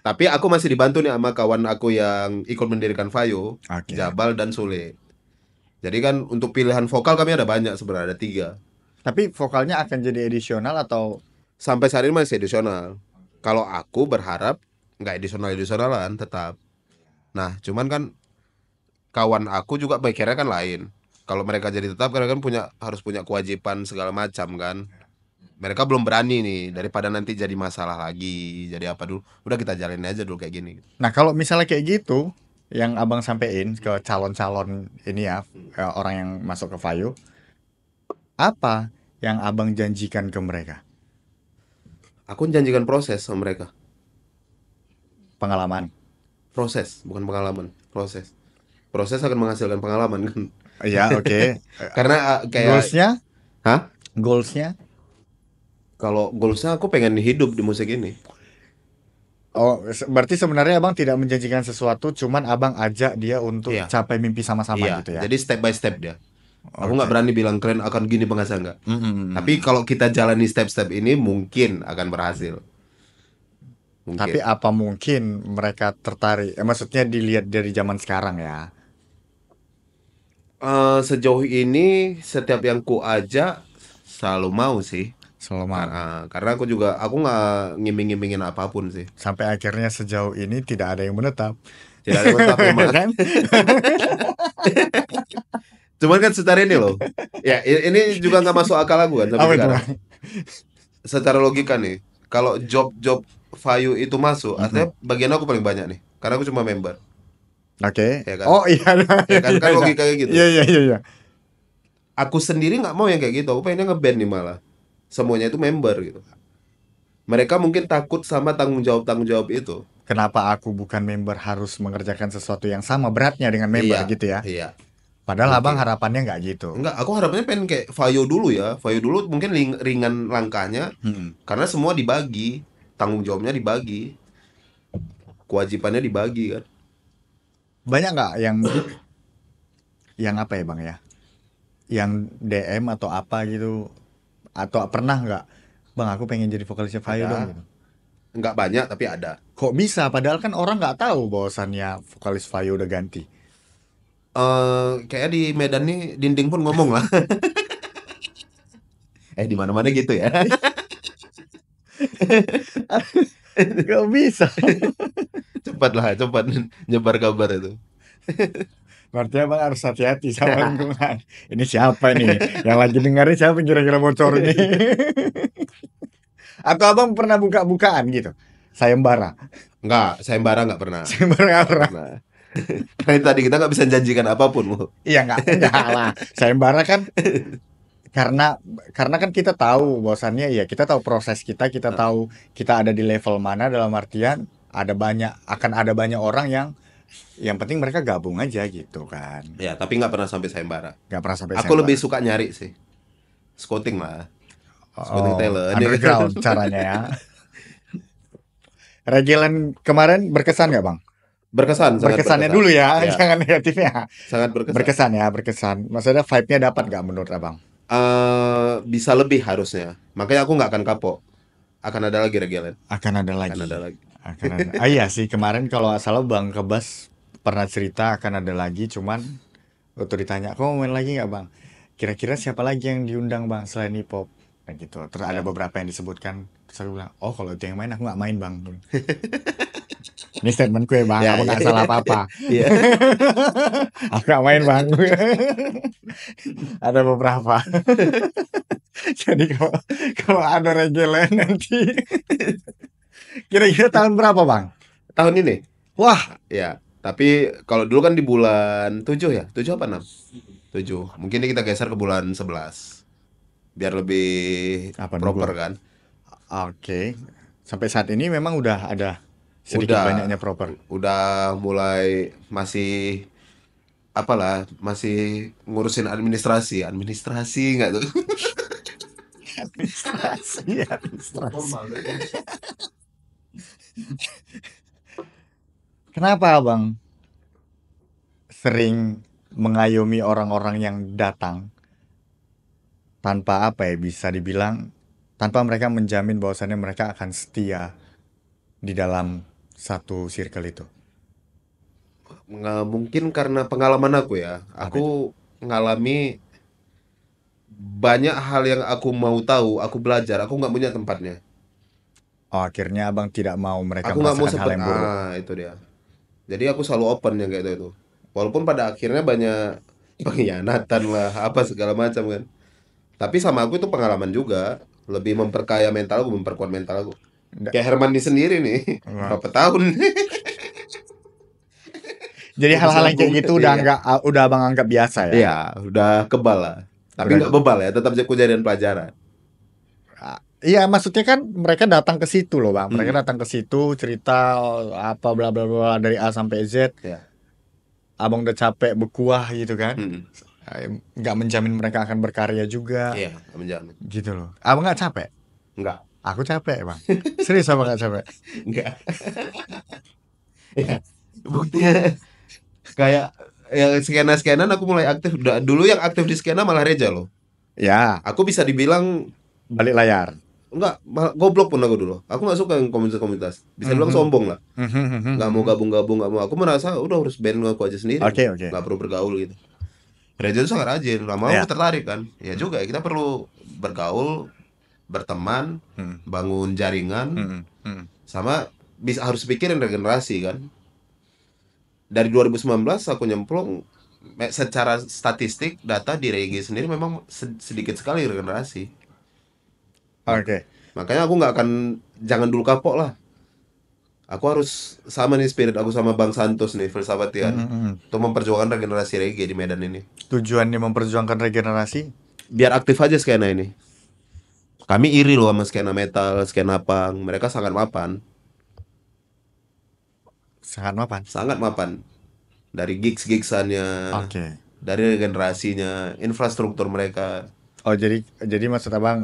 S1: tapi aku masih dibantu nih sama kawan aku yang ikut mendirikan Fayo,
S2: Oke.
S1: Jabal dan Sule. Jadi kan untuk pilihan vokal kami ada banyak sebenarnya, ada 3.
S2: Tapi vokalnya akan jadi edisional atau
S1: Sampai saat ini masih edisional. Kalau aku berharap nggak edisionalan tetap. Nah, cuman kan kawan aku juga pikirnya kan lain. Kalau mereka jadi tetap mereka kan harus punya kewajiban segala macam kan. Mereka belum berani nih daripada nanti jadi masalah lagi, jadi apa dulu. Udah kita jalanin aja dulu kayak gini.
S2: Nah, kalau misalnya kayak gitu, yang abang sampein ke calon-calon ini ya, orang yang masuk ke Fayo, apa yang abang janjikan ke mereka?
S1: Aku janjikan proses sama mereka.
S2: Pengalaman.
S1: Proses, bukan pengalaman. Proses. Proses akan menghasilkan pengalaman kan.
S2: Iya, oke.
S1: Karena kayak
S2: Goalsnya?
S1: Hah?
S2: Goalsnya?
S1: Kalau goalsnya aku pengen hidup di musik ini.
S2: Oh, berarti sebenarnya abang tidak menjanjikan sesuatu, cuman abang ajak dia untuk
S1: Iya.
S2: capai mimpi sama-sama
S1: Iya,
S2: gitu ya.
S1: jadi step by step dia. Aku
S2: Oke.
S1: nggak berani bilang kalian akan gini penghasilan nggak. Tapi kalau kita jalani step-step ini mungkin akan berhasil. Mungkin.
S2: Tapi apa mungkin mereka tertarik? Maksudnya dilihat dari zaman sekarang ya.
S1: Sejauh ini setiap yang ku ajak selalu mau sih.
S2: Selama
S1: Karena aku nggak ngiming-ngimingin apapun sih.
S2: sampai akhirnya sejauh ini tidak ada yang menetap.
S1: Tidak ada menetap memang.
S2: Kan?
S1: Cuman kan secara ini loh. Ya ini juga nggak masuk akal aku kan sampai
S2: Apa itu,
S1: sekarang.
S2: Bang?
S1: Secara logika nih, kalau job-job Fayu itu masuk, artinya bagian aku paling banyak nih. Karena aku cuma member.
S2: Oke.
S1: Ya kan?
S2: Oh iya.
S1: Ya kan, kan
S2: Iya,
S1: logikanya gitu.
S2: Iya.
S1: Aku sendiri nggak mau yang kayak gitu. Aku pengennya ngeband nih malah. Semuanya itu member gitu. Mereka mungkin takut sama tanggung jawab itu.
S2: Kenapa aku bukan member harus mengerjakan sesuatu yang sama beratnya dengan member
S1: Iya,
S2: gitu ya?
S1: Iya.
S2: Padahal
S1: Mungkin.
S2: abang harapannya nggak gitu.
S1: Enggak, aku harapannya pengen kayak Fayo dulu ya. Fayo dulu mungkin ringan langkahnya. Karena semua dibagi. Tanggung jawabnya dibagi. Kewajibannya dibagi kan.
S2: Banyak nggak yang apa ya bang ya? Yang DM atau apa gitu? Atau pernah nggak? Bang aku pengen jadi vokalisnya Fayo
S1: Ada.
S2: dong gitu.
S1: Enggak banyak tapi ada.
S2: Kok bisa? Padahal kan orang nggak tahu bahwasannya vokalis Fayo udah ganti.
S1: Kayak di Medan nih dinding pun ngomong lah. Di mana-mana gitu ya.
S2: Gak bisa.
S1: cepat nyebar kabar itu.
S2: Berarti abang harus hati-hati sama lingkungan. Ini siapa nih? Yang lagi dengerin siapa kira-kira bocor nih? Atau abang pernah buka-bukaan gitu? Sayembara.
S1: Enggak, sayembara nggak pernah.
S2: Sayembara nggak
S1: Nggak
S2: pernah.
S1: pernah. Karena tadi kita nggak bisa janjikan apapun, Bu.
S2: Iya nggak lah. Sayembara kan karena kan kita tahu bahwasannya ya kita tahu proses kita, kita tahu kita ada di level mana dalam artian akan ada banyak orang yang penting mereka gabung aja gitu kan.
S1: Ya, tapi nggak pernah sampai sayembara.
S2: Nggak pernah sampai
S1: Aku lebih
S2: sayembara.
S1: suka nyari sih. Scouting lah. Scouting
S2: Oh,
S1: talent. Ya kan?
S2: underground caranya ya. Regelan kemarin berkesan nggak bang?
S1: Berkesan, sangat
S2: Berkesannya
S1: berkesan.
S2: dulu ya,
S1: Ya,
S2: jangan negatifnya.
S1: sangat berkesan.
S2: Berkesan ya, berkesan. Maksudnya vibe-nya dapat nggak menurut abang?
S1: Bisa lebih harusnya. Makanya aku nggak akan kapok. Akan ada lagi Regelen.
S2: Akan ada
S1: Akan
S2: lagi.
S1: ada lagi.
S2: Akan ada. Ah iya sih kemarin kalau nggak salah Bang Kebas pernah cerita akan ada lagi, cuman waktu ditanya, "Kok mau main lagi nggak Bang? Kira-kira siapa lagi yang diundang Bang selain hip hop?" Nah gitu. Terus ada
S1: Ya.
S2: beberapa yang disebutkan. Terus aku bilang, "Oh kalau itu yang main aku nggak main Bang." Ini statementku ya Bang,
S1: Ya,
S2: apa
S1: ya,
S2: nggak
S1: ya.
S2: salah apa-apa.
S1: Iya.
S2: Aku nggak main Bang. Ada beberapa. Jadi kalau kalau ada regelen nanti kira-kira tahun berapa Bang?
S1: Tahun ini.
S2: Wah,
S1: Ya. Tapi kalau dulu kan di bulan 7 ya? 7 apa 6? 7. Mungkin ini kita geser ke bulan 11. Biar lebih
S2: apa
S1: proper
S2: nunggu?
S1: kan?
S2: Oke. Sampai saat ini memang udah ada sedikit
S1: Udah.
S2: banyaknya proper.
S1: Udah mulai masih apalah, masih ngurusin administrasi. Administrasi nggak tuh?
S2: Administrasi, administrasi. Kenapa Abang sering mengayomi orang-orang yang datang tanpa apa ya bisa dibilang tanpa mereka menjamin bahwasannya mereka akan setia di dalam satu circle itu?
S1: Nggak mungkin karena pengalaman aku ya.
S2: Apa itu?
S1: Aku ngalami banyak hal yang aku mau tahu, aku belajar, aku nggak punya tempatnya.
S2: Oh, akhirnya Abang tidak mau mereka
S1: Aku nggak mau
S2: merasakan hal yang buruk.
S1: itu dia. Jadi aku selalu open yang kayak itu. Walaupun pada akhirnya banyak pengkhianatan lah, apa segala macam kan. Tapi sama aku itu pengalaman juga, lebih memperkaya mental aku, memperkuat mental aku.
S2: Nggak-
S1: Kayak Herman ini sendiri nih,
S2: Wah.
S1: berapa tahun
S2: Jadi hal-hal yang kayak
S1: bergabung.
S2: gitu
S1: Iya,
S2: udah Abang anggap biasa ya.
S1: iya, udah kebal lah. Tapi
S2: Udah.
S1: nggak bebal ya, tetap kejadian pelajaran.
S2: Iya, maksudnya kan mereka datang ke situ loh, Bang. Mereka
S1: Hmm,
S2: datang ke situ cerita apa bla bla bla dari A sampai Z.
S1: ya.
S2: Abang udah capek berkuah gitu kan.
S1: Hmm,
S2: Nggak menjamin mereka akan berkarya juga
S1: iya, menjamin.
S2: gitu loh. Abang nggak capek?
S1: Enggak,
S2: Aku capek, Bang. Serius abang nggak capek?
S1: enggak. Ya, buktinya kayak yang skena-skenan aku mulai aktif. Dulu yang aktif di skena malah Reja loh.
S2: Ya,
S1: Aku bisa dibilang
S2: balik layar.
S1: enggak, goblok pun aku dulu. Aku nggak suka yang komunitas-komunitas. Bisa dibilang
S2: Mhm.
S1: sombong lah.
S2: Mhm, mhm,
S1: Nggak mau
S2: mhm.
S1: gabung-gabung, nggak mau. Aku merasa udah harus band aku aja sendiri.
S2: Oke, oke.
S1: Nggak perlu bergaul gitu. Reza itu sangat rajin. Lama aku
S2: Ya.
S1: tertarik kan. Ya juga, kita perlu bergaul, berteman,
S2: Hmm,
S1: bangun jaringan,
S2: hmm, hmm.
S1: sama bisa harus pikirin regenerasi kan. Dari 2019 aku nyemplung, secara statistik data di reggae sendiri memang sedikit sekali regenerasi. Mak-
S2: Oke.
S1: Makanya aku nggak akan, jangan dulu kapok lah. Aku harus sama nih spirit aku sama Bang Santos nih, filsafatian,
S2: Mhm, mhm.
S1: untuk memperjuangkan regenerasi reggae di Medan ini.
S2: Tujuannya memperjuangkan regenerasi
S1: Biar aktif aja skena ini. Kami iri loh sama skena metal, skena punk. Mereka sangat mapan,
S2: sangat mapan.
S1: sangat mapan. Dari gigs-gigsannya,
S2: Oke.
S1: dari regenerasinya, infrastruktur mereka.
S2: Oh jadi maksud abang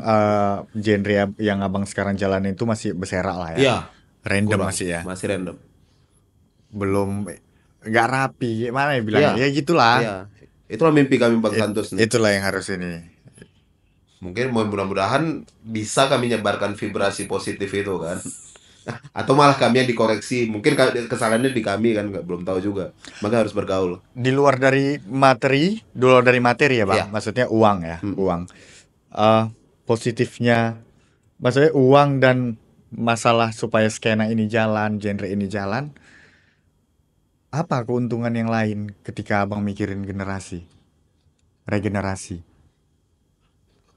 S2: genre yang abang sekarang jalanin itu masih berserakan lah ya,
S1: Iya,
S2: random
S1: kurang,
S2: masih ya,
S1: masih random.
S2: belum nggak rapi, gimana ya
S1: Iya,
S2: bilangnya, ya gitulah.
S1: iya. Itulah mimpi kami Bang Santos nih.
S2: Itulah yang harus ini.
S1: Mungkin mudah-mudahan bisa kami nyebarkan vibrasi positif itu kan. Atau malah kami yang dikoreksi. Mungkin kesalahannya di kami kan, nggak, belum tahu juga. Maka harus bergaul.
S2: Di luar dari materi, ya bang,
S1: Iya.
S2: maksudnya uang ya,
S1: Hmm.
S2: uang. Eh, Positifnya, maksudnya uang dan masalah supaya skena ini jalan, genre ini jalan. Apa keuntungan yang lain ketika abang mikirin regenerasi?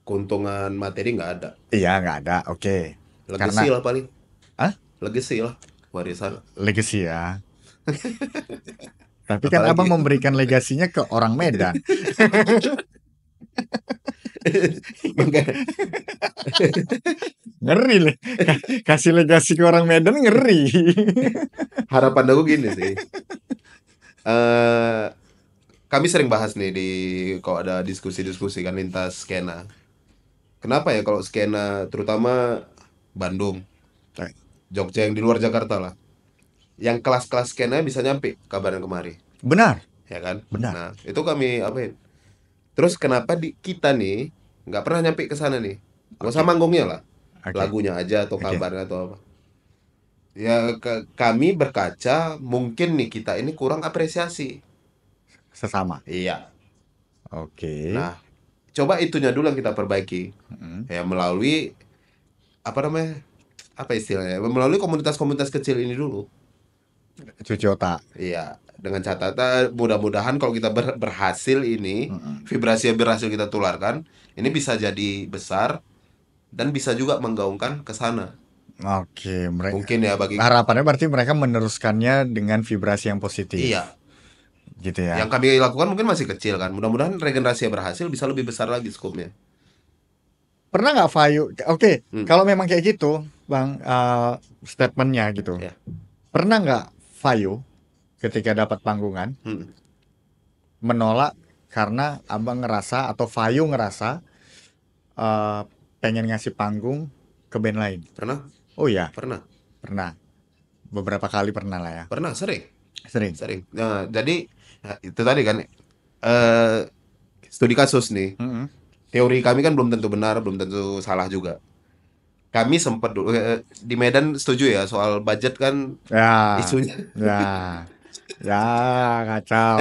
S1: Keuntungan materi nggak ada.
S2: Iya, nggak ada. Oke. Karena
S1: Legacy lah paling.
S2: ah
S1: Legacy lah. Warisan.
S2: legacy ya. Tapi kan abang
S1: Apalagi.
S2: memberikan legasinya ke orang Medan.
S1: Makanya,
S2: Ngeri nih. Kasih legasi ke orang Medan ngeri.
S1: harapan aku gini sih. eh Kami sering bahas nih di kalau ada diskusi-diskusi kan lintas skena. Kenapa ya kalau skena terutama Bandung, Jogja yang di luar Jakarta lah, yang kelas-kelas skena bisa nyampe kabaran kemari,
S2: Benar,
S1: ya kan?
S2: benar.
S1: Nah, itu kami apa ya? Terus kenapa di kita nih nggak pernah nyampe ke sana nih? Nggak usah
S2: Oke,
S1: manggungnya lah,
S2: oke,
S1: lagunya aja atau
S2: oke.
S1: kabarnya atau apa. Ya kami berkaca mungkin nih kita ini kurang apresiasi.
S2: Sesama.
S1: Iya.
S2: Oke.
S1: Nah, coba itunya dulu yang kita perbaiki.
S2: Mm.
S1: Ya melalui apa namanya? Apa istilahnya? Melalui komunitas-komunitas kecil ini dulu.
S2: Cuci otak.
S1: Iya, dengan catatan mudah-mudahan kalau kita berhasil ini,
S2: Mm-mm.
S1: vibrasi yang berhasil kita tularkan, ini bisa jadi besar dan bisa juga menggaungkan ke sana.
S2: Oke,
S1: Mungkin ya bagi
S2: harapannya berarti mereka meneruskannya dengan vibrasi yang positif,
S1: iya,
S2: gitu
S1: yang
S2: ya.
S1: kami lakukan mungkin masih kecil kan. Mudah-mudahan regenerasi yang berhasil bisa lebih besar lagi skopnya.
S2: Pernah nggak Fayu? Oke,
S1: Hmm,
S2: kalau memang kayak gitu, Bang, statementnya gitu.
S1: ya.
S2: Pernah nggak Fayu ketika dapat panggungan
S1: Hmm.
S2: menolak karena abang ngerasa atau Fayu ngerasa eh, pengen ngasih panggung ke band lain?
S1: Pernah?
S2: Oh ya,
S1: Pernah.
S2: pernah. Beberapa kali pernah lah ya.
S1: Pernah, sering.
S2: Sering.
S1: Sering. Nah, jadi ya, itu tadi kan eh studi kasus nih.
S2: Mm-mm.
S1: Teori kami kan belum tentu benar, belum tentu salah juga. Kami sempat dulu di Medan setuju ya soal budget kan
S2: Ya,
S1: isunya.
S2: ya, ya, kacau.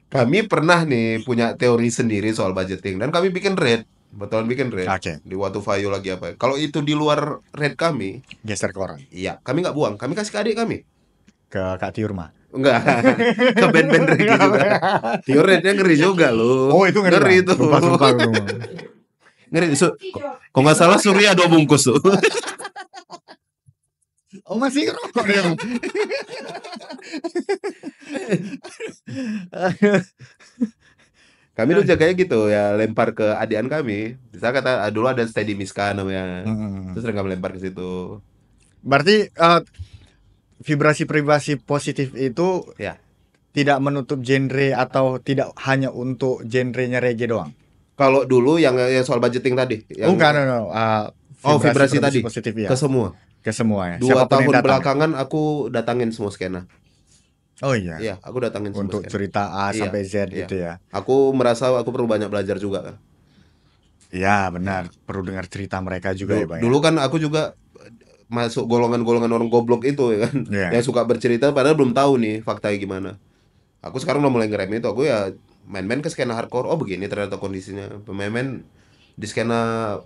S1: Kami pernah nih punya teori sendiri soal budgeting dan kami bikin rate, betulan bikin rate
S2: Oke,
S1: di waktu Vayu lagi apa. Kalau itu di luar rate kami,
S2: geser ke orang,
S1: iya kami nggak buang, kami kasih ke adik kami.
S2: ke Kak Tiurma.
S1: Enggak, ke band-band reggae juga. Tio rate-nya ngeri juga loh,
S2: Oh itu ngeri
S1: ngeri
S2: bang,
S1: tuh,
S2: sumpah sumpah sumpah.
S1: ngeri. Kok nggak salah Surya 2 bungkus tuh.
S2: Oh masih ngerokok dia. Bang?
S1: Kami tuh jaganya gitu ya, lempar ke adian kami. Bisa kata dulu ada Steady Miska namanya.
S2: Hmm.
S1: Terus sering kami lempar ke situ.
S2: Berarti vibrasi-vibrasi positif itu
S1: Ya.
S2: tidak menutup genre atau tidak hanya untuk genrenya reggae doang.
S1: Kalau dulu yang soal budgeting tadi,
S2: Oh
S1: yang
S2: enggak, no, no.
S1: vibrasi
S2: Vibrasi-vibrasi
S1: tadi
S2: positif
S1: ke
S2: ya,
S1: semua.
S2: ke semua ya.
S1: Dua
S2: Siapapun yang
S1: tahun
S2: datang ya.
S1: belakangan aku datangin semua skena.
S2: Oh iya,
S1: Iya, aku datangin semua
S2: untuk
S1: skena.
S2: cerita A
S1: Iya,
S2: sampai Z
S1: iya.
S2: gitu ya.
S1: Aku merasa aku perlu banyak belajar juga kan.
S2: Iya benar,
S1: Ya.
S2: perlu dengar cerita mereka juga ya bang ya.
S1: Dulu kan aku juga masuk golongan-golongan orang goblok itu ya kan,
S2: Iya.
S1: yang suka bercerita padahal belum tahu nih faktanya gimana. Aku sekarang udah mulai ngerem itu, aku ya main-main ke skena hardcore, oh begini ternyata kondisinya. Main-main di skena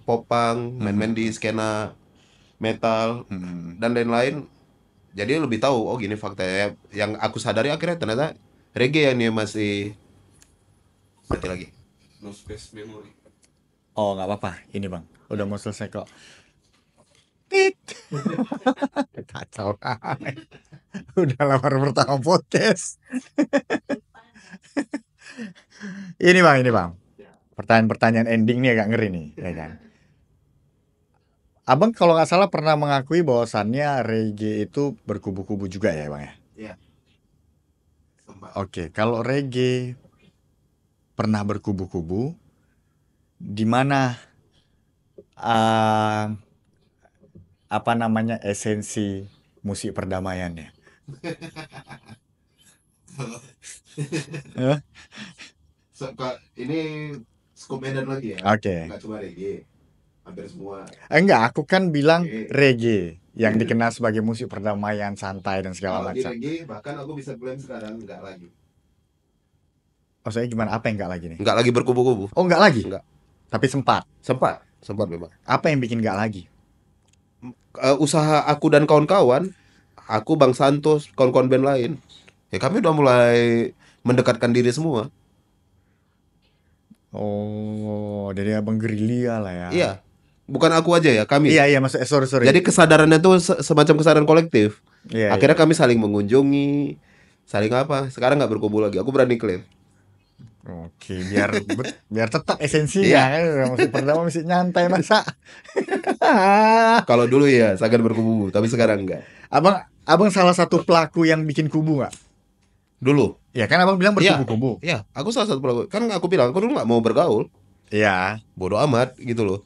S1: popang, main-main di
S2: Hmm.
S1: skena metal
S2: Hmm.
S1: dan lain-lain. Jadi lebih tahu, oh gini faktanya. Yang aku sadari akhirnya ternyata reggae yang nih masih mati lagi. No space memory.
S2: Oh nggak apa-apa, ini bang, udah mau selesai kok. Tit. Kacau. Udah lamar pertama podcast. Ini bang. Pertanyaan-pertanyaan ending nih agak ngeri nih, ya kan? Abang kalau nggak salah pernah mengakui bahwasannya reggae itu berkubu-kubu juga ya bang ya?
S1: Iya, sempat.
S2: Oke, kalau reggae pernah berkubu-kubu, di mana ah, apa namanya esensi musik perdamaiannya? Eh?
S1: Ini skop Medan lagi ya,
S2: Oke.
S1: nggak cuma reggae, hampir semua.
S2: Enggak, aku kan bilang
S1: Oke.
S2: reggae yang dikenal sebagai musik perdamaian, santai dan segala
S1: Kalau di
S2: macam.
S1: reggae bahkan aku bisa klaim sekarang nggak lagi.
S2: Maksudnya gimana? Apa yang enggak lagi nih?
S1: Nggak lagi berkubu-kubu.
S2: Oh, enggak lagi.
S1: Nggak.
S2: Tapi sempat.
S1: Sempat memang.
S2: Apa yang bikin enggak lagi?
S1: Usaha aku dan kawan-kawan, aku Bang Santos, kawan-kawan band lain, ya kami udah mulai mendekatkan diri semua.
S2: Oh, jadi abang gerilya lah ya.
S1: Iya, bukan aku aja ya, kami.
S2: Iya, maksud sorry.
S1: Jadi kesadarannya tuh semacam kesadaran kolektif.
S2: Iya,
S1: Akhirnya
S2: iya.
S1: kami saling mengunjungi, saling apa. Sekarang nggak berkumpul lagi. Aku berani klaim.
S2: Oke, biar tetap esensinya
S1: Iya.
S2: kan. Maksud pertama mesti nyantai masa.
S1: Kalau dulu ya sangat berkubu, tapi sekarang enggak.
S2: Abang salah satu pelaku yang bikin kubu nggak?
S1: Dulu.
S2: Ya kan abang bilang
S1: Iya.
S2: berkubu-kubu.
S1: Iya, aku salah satu pelaku. Kan aku bilang aku dulu nggak mau bergaul.
S2: Iya.
S1: Bodoh amat gitu loh.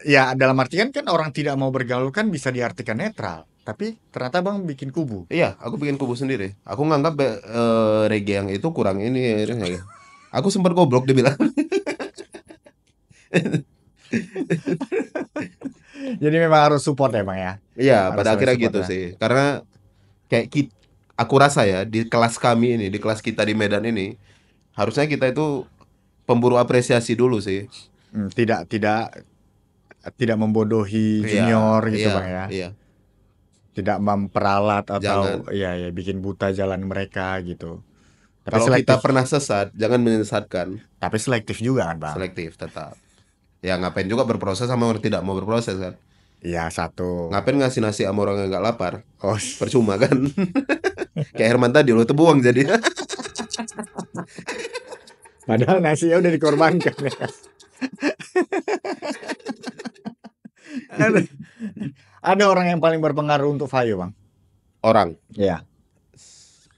S2: Ya dalam artian kan orang tidak mau bergaul kan bisa diartikan netral. Tapi ternyata abang bikin kubu.
S1: Iya, aku bikin kubu sendiri. Aku nganggap reggae yang itu kurang ini. Aku sempat goblok dia bilang.
S2: Jadi memang harus support ya bang ya.
S1: Iya,
S2: Harus
S1: pada
S2: saling
S1: akhirnya
S2: support
S1: gitu
S2: ya.
S1: sih. Karena kayak aku rasa ya di kelas kami ini, di kelas kita di Medan ini, harusnya kita itu pemburu apresiasi dulu sih.
S2: Tidak membodohi
S1: Iya,
S2: junior gitu
S1: iya,
S2: bang ya.
S1: iya.
S2: Tidak memperalat atau
S1: Jangan.
S2: ya bikin buta jalan mereka gitu. Tapi
S1: Kalau kita
S2: selektif.
S1: pernah sesat, jangan menyesatkan.
S2: Tapi selektif juga kan bang.
S1: Selektif tetap. Ya ngapain juga berproses sama orang tidak mau berproses kan.
S2: Iya satu.
S1: Ngapain ngasih nasi sama orang yang nggak lapar?
S2: Oh,
S1: Percuma kan. Kayak Herman tadi lo terbuang jadi.
S2: padahal nasinya udah dikorbankan ya. Ada orang yang paling berpengaruh untuk Vayu bang.
S1: Orang.
S2: Iya.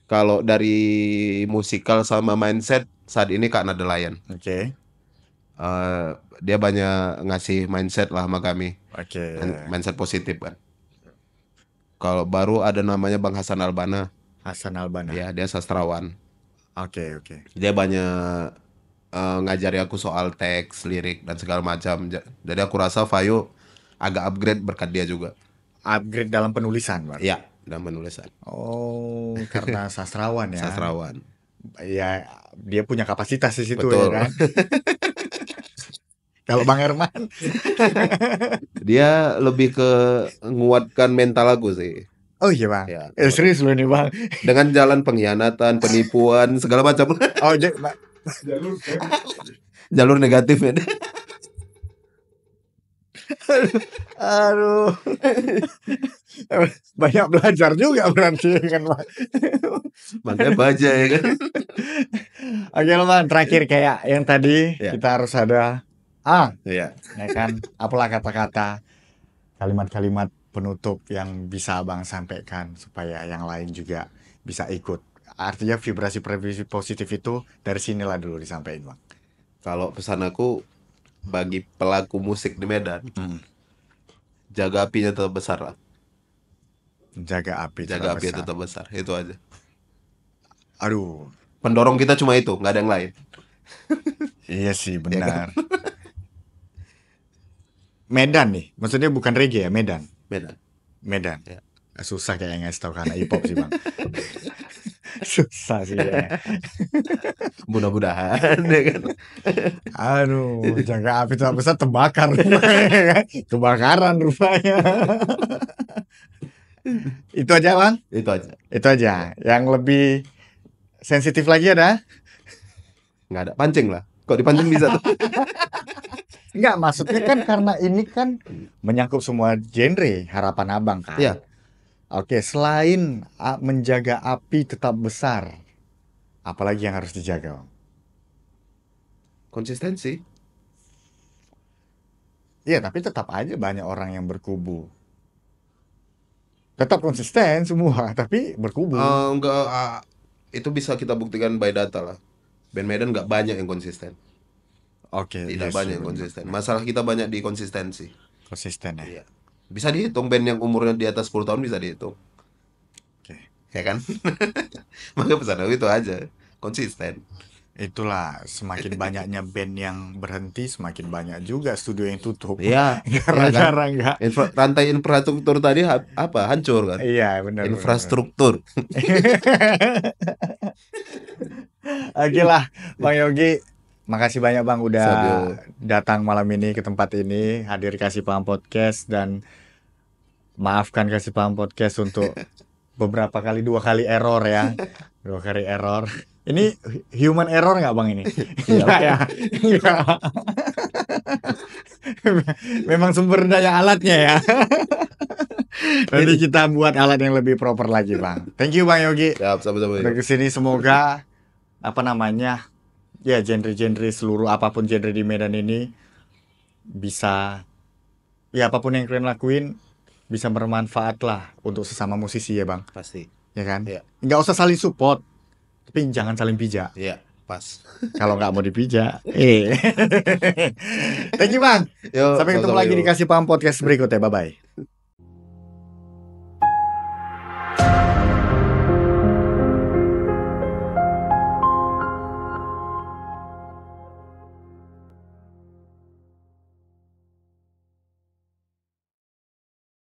S1: Kalau dari musikal sama mindset saat ini Kak Nadelayan.
S2: Oke.
S1: Dia banyak ngasih mindset lah sama kami.
S2: Oke.
S1: Mindset positif kan. Kalau baru ada namanya Bang Hasan Albana.
S2: Hasan Albana.
S1: Ya, dia sastrawan.
S2: Oke.
S1: Dia banyak ngajari aku soal teks, lirik dan segala macam. Jadi aku rasa Vayu agak upgrade berkat dia juga.
S2: Upgrade dalam penulisan bang.
S1: Iya, dalam penulisan.
S2: Oh, karena sastrawan ya.
S1: Sastrawan.
S2: Ya, dia punya kapasitas di situ
S1: Betul.
S2: ya kan. Kalau Bang Herman,
S1: Dia lebih ke menguatkan mental aku sih.
S2: oh iya bang.
S1: Ya,
S2: Serius loh ini bang.
S1: dengan jalan pengkhianatan, penipuan, segala macam.
S2: Oh,
S1: Jalur negatifnya.
S2: aduh. Banyak belajar juga berarti kan bang.
S1: Makanya baca ya kan.
S2: Oke loh bang, terakhir kayak yang tadi
S1: Ya.
S2: kita harus ada
S1: Iya.
S2: ya kan, apalah kata-kata, kalimat-kalimat penutup yang bisa abang sampaikan supaya yang lain juga bisa ikut. Artinya vibrasi positif itu dari sinilah dulu disampaikan bang.
S1: Kalau pesan aku bagi pelaku musik di Medan, jaga apinya tetap besar lah.
S2: Jaga api
S1: Jaga
S2: tetap
S1: apinya
S2: besar.
S1: tetap besar. Itu aja.
S2: Aduh,
S1: Pendorong kita cuma itu, nggak ada yang lain.
S2: iya sih
S1: Ya kan?
S2: benar. Medan nih, maksudnya bukan reggae ya, Medan.
S1: Medan. Ya.
S2: Susah kayaknya ngasih tahu karena hip hop sih bang. Susah sih kayaknya.
S1: Mudah-mudahan ya kan.
S2: Aduh, jaga api tetap besar terbakar rumahnya. Kebakaran rumahnya. Itu aja bang?
S1: Itu aja.
S2: Itu aja. Yang lebih sensitif lagi ada?
S1: Nggak ada. Pancing lah. Kok dipancing bisa tuh?
S2: Enggak, maksudnya kan karena ini kan menyangkut semua genre harapan abang kan.
S1: Iya.
S2: Oke, selain menjaga api tetap besar, apalagi yang harus dijaga bang?
S1: Konsistensi.
S2: Iya, tapi tetap aja banyak orang yang berkubu. Tetap konsisten semua, tapi berkubu.
S1: Enggak, itu bisa kita buktikan by data lah. Band Medan nggak banyak yang konsisten.
S2: Oke,
S1: Tidak
S2: iya
S1: banyak
S2: sih,
S1: yang
S2: benar.
S1: konsisten. Masalah kita banyak di konsistensi.
S2: Konsisten ya.
S1: Iya. Bisa dihitung band yang umurnya di atas 10 tahun bisa dihitung.
S2: Oke.
S1: Ya kan? Maka pesan aku itu aja. Konsisten.
S2: Itulah semakin banyaknya band yang berhenti, semakin banyak juga studio yang tutup.
S1: Iya.
S2: Gara-gara enggak.
S1: Rantai infrastruktur tadi apa? Hancur kan?
S2: Iya, benar.
S1: Infrastruktur.
S2: Oke lah, Bang Yogi. Makasih banyak Bang udah
S1: Sabio.
S2: datang malam ini ke tempat ini, hadir Kasih Paham Podcast, dan maafkan Kasih Paham Podcast untuk beberapa kali, 2 kali error ya. 2 kali error. Ini human error nggak Bang ini? Enggak ya? Enggak. Memang sumber daya alatnya ya. Nanti kita buat alat yang lebih proper lagi, Bang. Thank you, Bang Yogi.
S1: Siap, sama-sama.
S2: Udah kesini, semoga apa namanya, ya genre-genre seluruh apapun genre di Medan ini bisa, ya apapun yang kalian lakuin bisa bermanfaat lah untuk sesama musisi ya, Bang.
S1: Pasti.
S2: Ya kan?
S1: Iya.
S2: Nggak usah saling support, tapi jangan saling pijak.
S1: Iya, pas.
S2: Kalau nggak mau dipijak. Thank you, Bang.
S1: Yo,
S2: Sampai ketemu
S1: sama-sama,
S2: lagi
S1: yo.
S2: di Kasih Paham Podcast berikutnya. Bye-bye.